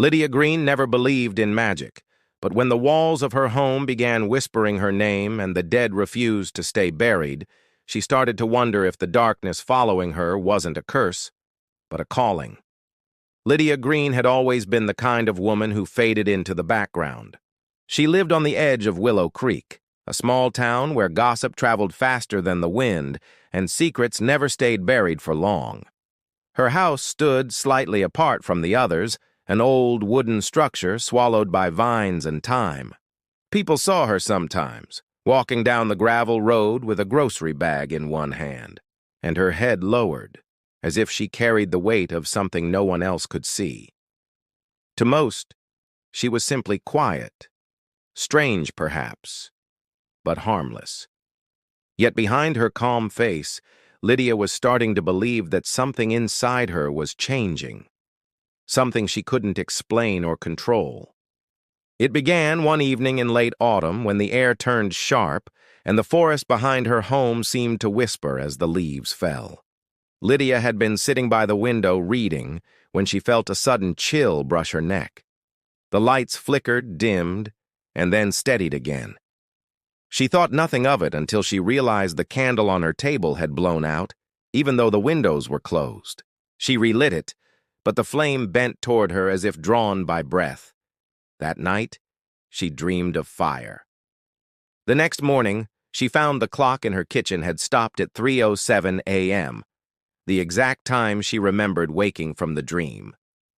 Lydia Green never believed in magic, but when the walls of her home began whispering her name and the dead refused to stay buried, she started to wonder if the darkness following her wasn't a curse, but a calling. Lydia Green had always been the kind of woman who faded into the background. She lived on the edge of Willow Creek, a small town where gossip traveled faster than the wind and secrets never stayed buried for long. Her house stood slightly apart from the others, an old wooden structure swallowed by vines and time. People saw her sometimes, walking down the gravel road with a grocery bag in one hand, and her head lowered, as if she carried the weight of something no one else could see. To most, she was simply quiet, strange perhaps, but harmless. Yet behind her calm face, Lydia was starting to believe that something inside her was changing, something she couldn't explain or control. It began one evening in late autumn when the air turned sharp and the forest behind her home seemed to whisper as the leaves fell. Lydia had been sitting by the window reading when she felt a sudden chill brush her neck. The lights flickered, dimmed, and then steadied again. She thought nothing of it until she realized the candle on her table had blown out, even though the windows were closed. She relit it, but the flame bent toward her as if drawn by breath. That night, she dreamed of fire. The next morning, she found the clock in her kitchen had stopped at 3:07 a.m., the exact time she remembered waking from the dream.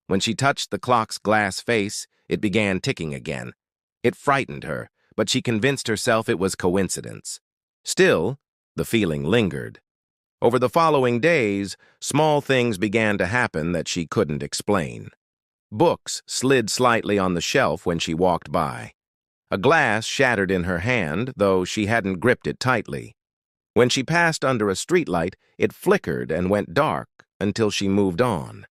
When she touched the clock's glass face, it began ticking again. It frightened her, but she convinced herself it was coincidence. Still, the feeling lingered. Over the following days, small things began to happen that she couldn't explain. Books slid slightly on the shelf when she walked by. A glass shattered in her hand, though she hadn't gripped it tightly. When she passed under a streetlight, it flickered and went dark until she moved on.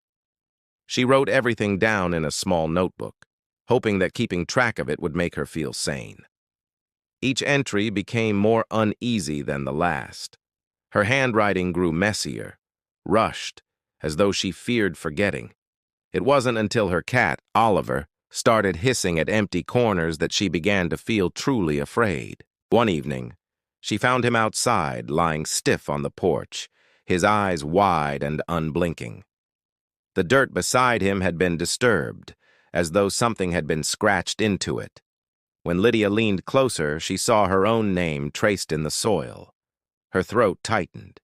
She wrote everything down in a small notebook, hoping that keeping track of it would make her feel sane. Each entry became more uneasy than the last. Her handwriting grew messier, rushed, as though she feared forgetting. It wasn't until her cat, Oliver, started hissing at empty corners that she began to feel truly afraid. One evening, she found him outside, lying stiff on the porch, his eyes wide and unblinking. The dirt beside him had been disturbed, as though something had been scratched into it. When Lydia leaned closer, she saw her own name traced in the soil. Her throat tightened.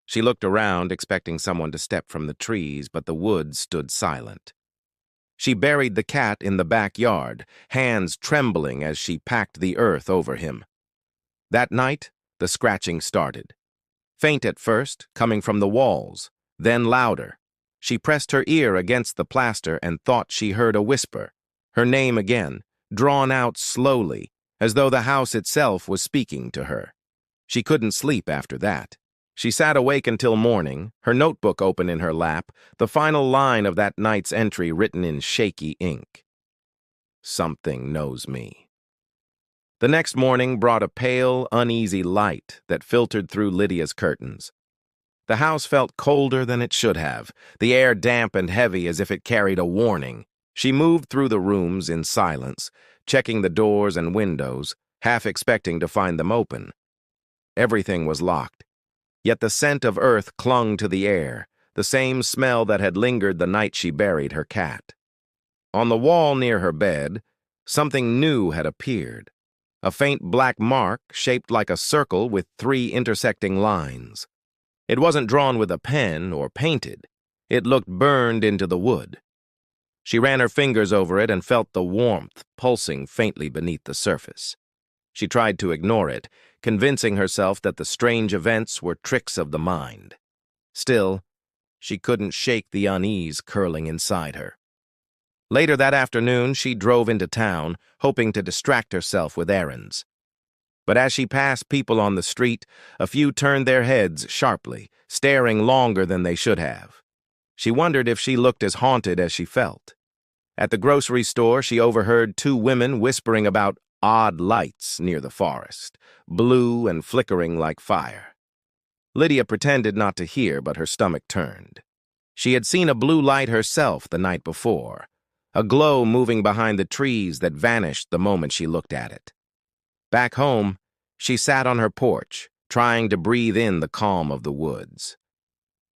She looked around, expecting someone to step from the trees, but the woods stood silent. She buried the cat in the backyard, hands trembling as she packed the earth over him. That night, the scratching started. Faint at first, coming from the walls, then louder. She pressed her ear against the plaster and thought she heard a whisper. Her name again, drawn out slowly, as though the house itself was speaking to her. She couldn't sleep after that. She sat awake until morning, her notebook open in her lap, the final line of that night's entry written in shaky ink. Something knows me. The next morning brought a pale, uneasy light that filtered through Lydia's curtains. The house felt colder than it should have, the air damp and heavy as if it carried a warning. She moved through the rooms in silence, checking the doors and windows, half expecting to find them open. Everything was locked, yet the scent of earth clung to the air, the same smell that had lingered the night she buried her cat. On the wall near her bed, something new had appeared, a faint black mark shaped like a circle with 3 intersecting lines. It wasn't drawn with a pen or painted. It looked burned into the wood. She ran her fingers over it and felt the warmth pulsing faintly beneath the surface. She tried to ignore it, convincing herself that the strange events were tricks of the mind. Still, she couldn't shake the unease curling inside her. Later that afternoon, she drove into town, hoping to distract herself with errands. But as she passed people on the street, a few turned their heads sharply, staring longer than they should have. She wondered if she looked as haunted as she felt. At the grocery store, she overheard 2 women whispering about odd lights near the forest, blue and flickering like fire. Lydia pretended not to hear, but her stomach turned. She had seen a blue light herself the night before, a glow moving behind the trees that vanished the moment she looked at it. Back home, she sat on her porch, trying to breathe in the calm of the woods.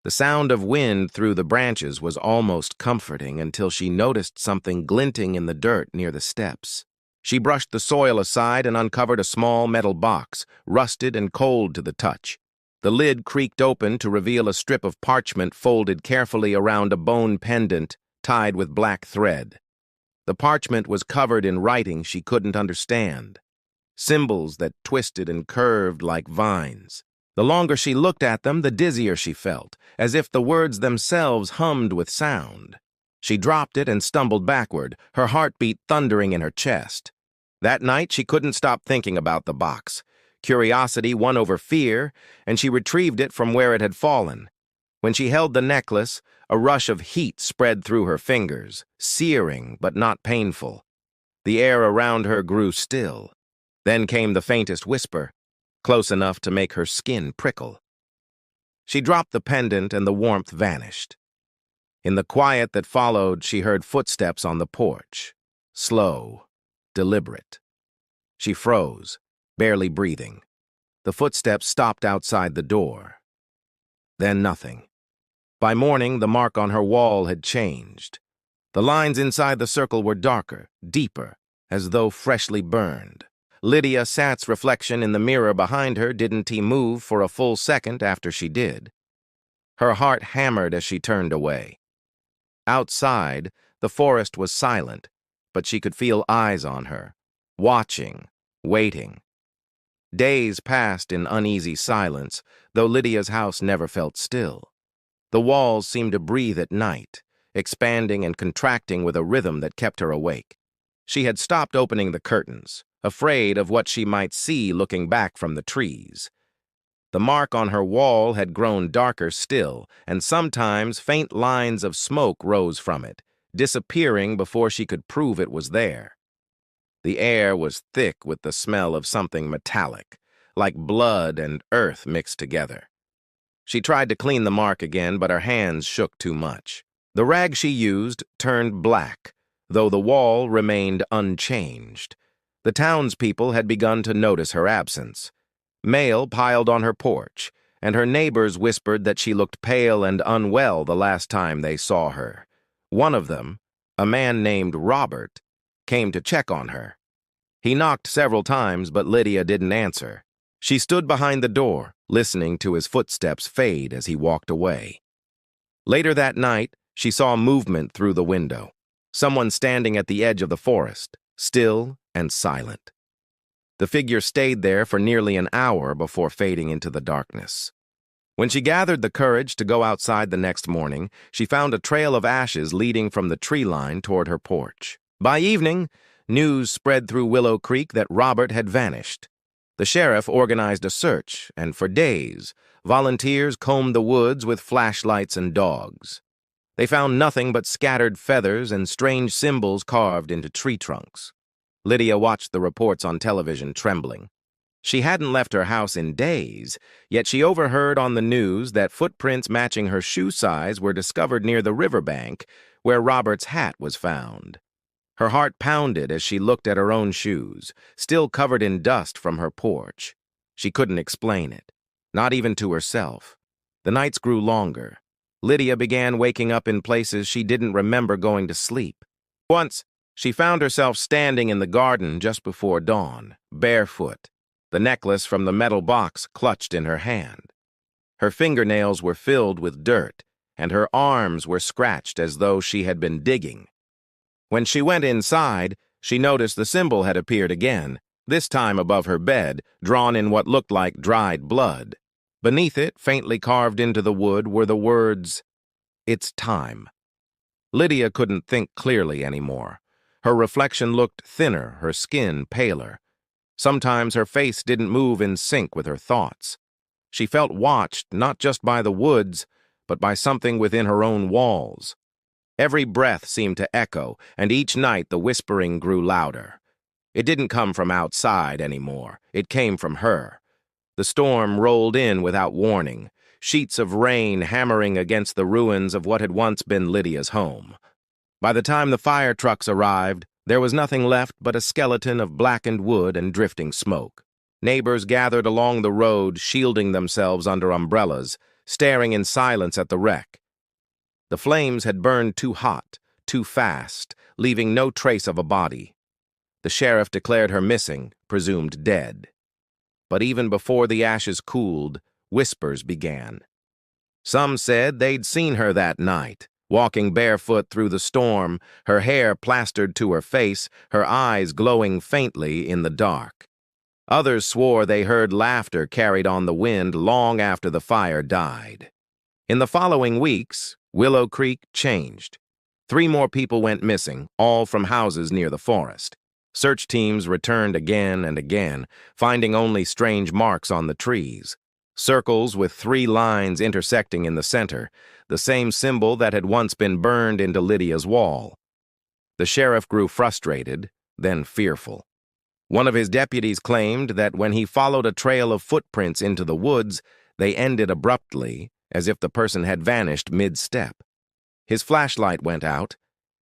The sound of wind through the branches was almost comforting until she noticed something glinting in the dirt near the steps. She brushed the soil aside and uncovered a small metal box, rusted and cold to the touch. The lid creaked open to reveal a strip of parchment folded carefully around a bone pendant tied with black thread. The parchment was covered in writing she couldn't understand, symbols that twisted and curved like vines. The longer she looked at them, the dizzier she felt, as if the words themselves hummed with sound. She dropped it and stumbled backward, her heartbeat thundering in her chest. That night, she couldn't stop thinking about the box. Curiosity won over fear, and she retrieved it from where it had fallen. When she held the necklace, a rush of heat spread through her fingers, searing but not painful. The air around her grew still. Then came the faintest whisper, close enough to make her skin prickle. She dropped the pendant and the warmth vanished. In the quiet that followed, she heard footsteps on the porch, slow, deliberate. She froze, barely breathing. The footsteps stopped outside the door. Then nothing. By morning, the mark on her wall had changed. The lines inside the circle were darker, deeper, as though freshly burned. Lydia Sat's reflection in the mirror behind her didn't move for a full second after she did. Her heart hammered as she turned away. Outside, the forest was silent, but she could feel eyes on her, watching, waiting. Days passed in uneasy silence, though Lydia's house never felt still. The walls seemed to breathe at night, expanding and contracting with a rhythm that kept her awake. She had stopped opening the curtains, afraid of what she might see looking back from the trees. The mark on her wall had grown darker still, and sometimes faint lines of smoke rose from it, disappearing before she could prove it was there. The air was thick with the smell of something metallic, like blood and earth mixed together. She tried to clean the mark again, but her hands shook too much. The rag she used turned black, though the wall remained unchanged. The townspeople had begun to notice her absence. Mail piled on her porch, and her neighbors whispered that she looked pale and unwell the last time they saw her. One of them, a man named Robert, came to check on her. He knocked several times, but Lydia didn't answer. She stood behind the door, listening to his footsteps fade as he walked away. Later that night, she saw movement through the window. Someone standing at the edge of the forest, still and silent. The figure stayed there for nearly an hour before fading into the darkness. When she gathered the courage to go outside the next morning, she found a trail of ashes leading from the tree line toward her porch. By evening, news spread through Willow Creek that Robert had vanished. The sheriff organized a search, and for days, volunteers combed the woods with flashlights and dogs. They found nothing but scattered feathers and strange symbols carved into tree trunks. Lydia watched the reports on television, trembling. She hadn't left her house in days, yet she overheard on the news that footprints matching her shoe size were discovered near the riverbank, where Robert's hat was found. Her heart pounded as she looked at her own shoes, still covered in dust from her porch. She couldn't explain it, not even to herself. The nights grew longer. Lydia began waking up in places she didn't remember going to sleep. Once, she found herself standing in the garden just before dawn, barefoot, the necklace from the metal box clutched in her hand. Her fingernails were filled with dirt, and her arms were scratched as though she had been digging. When she went inside, she noticed the symbol had appeared again, this time above her bed, drawn in what looked like dried blood. Beneath it, faintly carved into the wood, were the words, "It's time." Lydia couldn't think clearly anymore. Her reflection looked thinner, her skin paler. Sometimes her face didn't move in sync with her thoughts. She felt watched not just by the woods, but by something within her own walls. Every breath seemed to echo, and each night the whispering grew louder. It didn't come from outside anymore. It came from her. The storm rolled in without warning, sheets of rain hammering against the ruins of what had once been Lydia's home. By the time the fire trucks arrived, there was nothing left but a skeleton of blackened wood and drifting smoke. Neighbors gathered along the road, shielding themselves under umbrellas, staring in silence at the wreck. The flames had burned too hot, too fast, leaving no trace of a body. The sheriff declared her missing, presumed dead. But even before the ashes cooled, whispers began. Some said they'd seen her that night, walking barefoot through the storm, her hair plastered to her face, her eyes glowing faintly in the dark. Others swore they heard laughter carried on the wind long after the fire died. In the following weeks, Willow Creek changed. 3 more people went missing, all from houses near the forest. Search teams returned again and again, finding only strange marks on the trees. Circles with 3 lines intersecting in the center, the same symbol that had once been burned into Lydia's wall. The sheriff grew frustrated, then fearful. One of his deputies claimed that when he followed a trail of footprints into the woods, they ended abruptly, as if the person had vanished mid-step. His flashlight went out,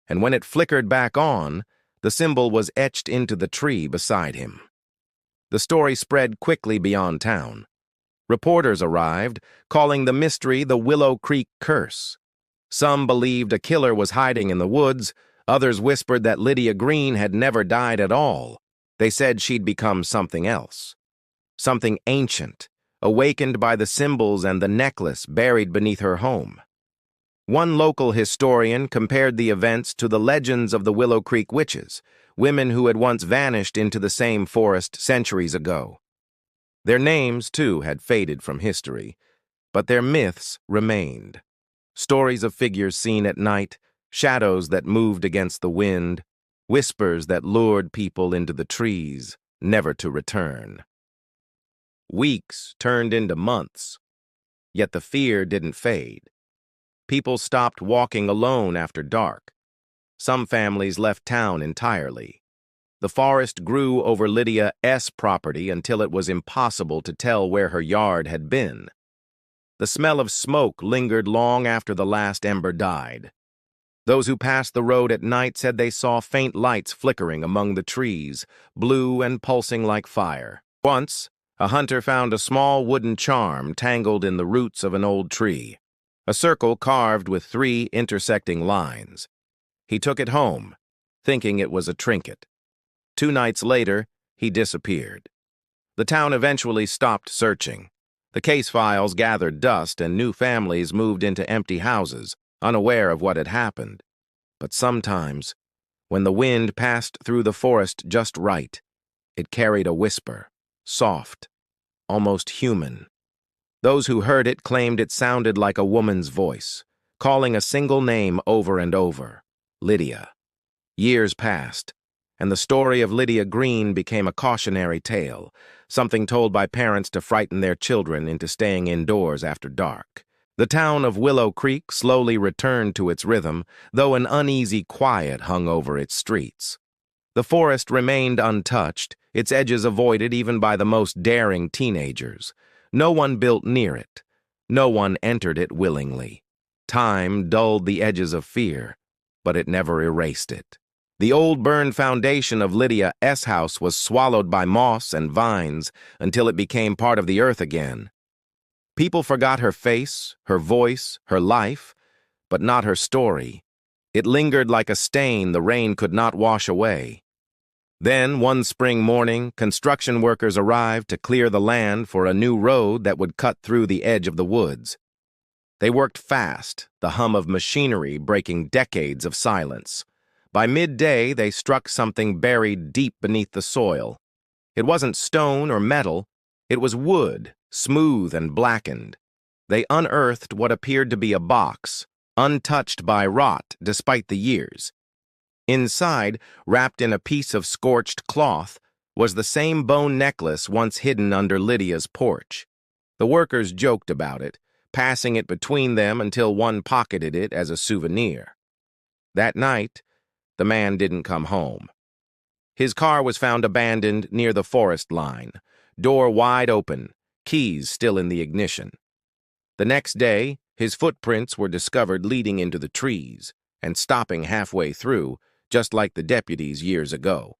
and when it flickered back on, the symbol was etched into the tree beside him. The story spread quickly beyond town. Reporters arrived, calling the mystery the Willow Creek Curse. Some believed a killer was hiding in the woods, others whispered that Lydia Green had never died at all. They said she'd become something else. Something ancient, awakened by the symbols and the necklace buried beneath her home. One local historian compared the events to the legends of the Willow Creek Witches, women who had once vanished into the same forest centuries ago. Their names, too, had faded from history, but their myths remained. Stories of figures seen at night, shadows that moved against the wind, whispers that lured people into the trees, never to return. Weeks turned into months, yet the fear didn't fade. People stopped walking alone after dark. Some families left town entirely. The forest grew over Lydia's property until it was impossible to tell where her yard had been. The smell of smoke lingered long after the last ember died. Those who passed the road at night said they saw faint lights flickering among the trees, blue and pulsing like fire. Once, a hunter found a small wooden charm tangled in the roots of an old tree, a circle carved with 3 intersecting lines. He took it home, thinking it was a trinket. 2 nights later, he disappeared. The town eventually stopped searching. The case files gathered dust and new families moved into empty houses, unaware of what had happened. But sometimes, when the wind passed through the forest just right, it carried a whisper, soft, almost human. Those who heard it claimed it sounded like a woman's voice, calling a single name over and over, Lydia. Years passed, and the story of Lydia Green became a cautionary tale, something told by parents to frighten their children into staying indoors after dark. The town of Willow Creek slowly returned to its rhythm, though an uneasy quiet hung over its streets. The forest remained untouched, its edges avoided even by the most daring teenagers. No one built near it. No one entered it willingly. Time dulled the edges of fear, but it never erased it. The old burned foundation of Lydia's house was swallowed by moss and vines until it became part of the earth again. People forgot her face, her voice, her life, but not her story. It lingered like a stain the rain could not wash away. Then, one spring morning, construction workers arrived to clear the land for a new road that would cut through the edge of the woods. They worked fast, the hum of machinery breaking decades of silence. By midday, they struck something buried deep beneath the soil. It wasn't stone or metal, it was wood, smooth and blackened. They unearthed what appeared to be a box, untouched by rot despite the years. Inside, wrapped in a piece of scorched cloth, was the same bone necklace once hidden under Lydia's porch. The workers joked about it, passing it between them until one pocketed it as a souvenir. That night, the man didn't come home. His car was found abandoned near the forest line, door wide open, keys still in the ignition. The next day, his footprints were discovered leading into the trees, and stopping halfway through, just like the deputies years ago.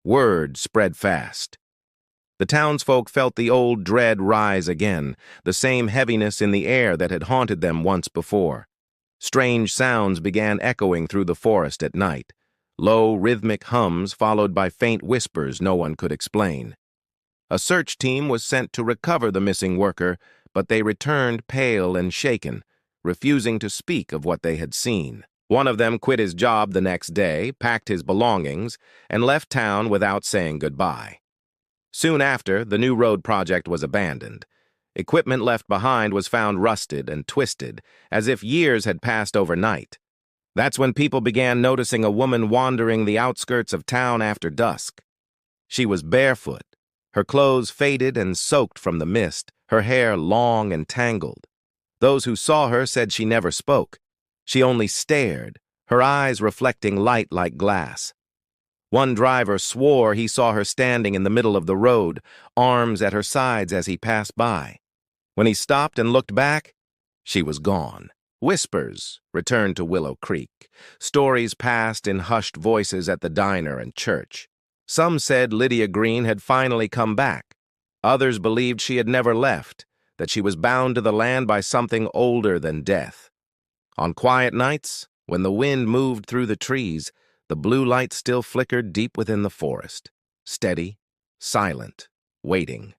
Word spread fast. The townsfolk felt the old dread rise again, the same heaviness in the air that had haunted them once before. Strange sounds began echoing through the forest at night, low, rhythmic hums followed by faint whispers no one could explain. A search team was sent to recover the missing worker, but they returned pale and shaken, refusing to speak of what they had seen. One of them quit his job the next day, packed his belongings, and left town without saying goodbye. Soon after, the new road project was abandoned. Equipment left behind was found rusted and twisted, as if years had passed overnight. That's when people began noticing a woman wandering the outskirts of town after dusk. She was barefoot, her clothes faded and soaked from the mist, her hair long and tangled. Those who saw her said she never spoke. She only stared, her eyes reflecting light like glass. One driver swore he saw her standing in the middle of the road, arms at her sides as he passed by. When he stopped and looked back, she was gone. Whispers returned to Willow Creek. Stories passed in hushed voices at the diner and church. Some said Lydia Green had finally come back. Others believed she had never left, that she was bound to the land by something older than death. On quiet nights, when the wind moved through the trees, the blue light still flickered deep within the forest, steady, silent, waiting.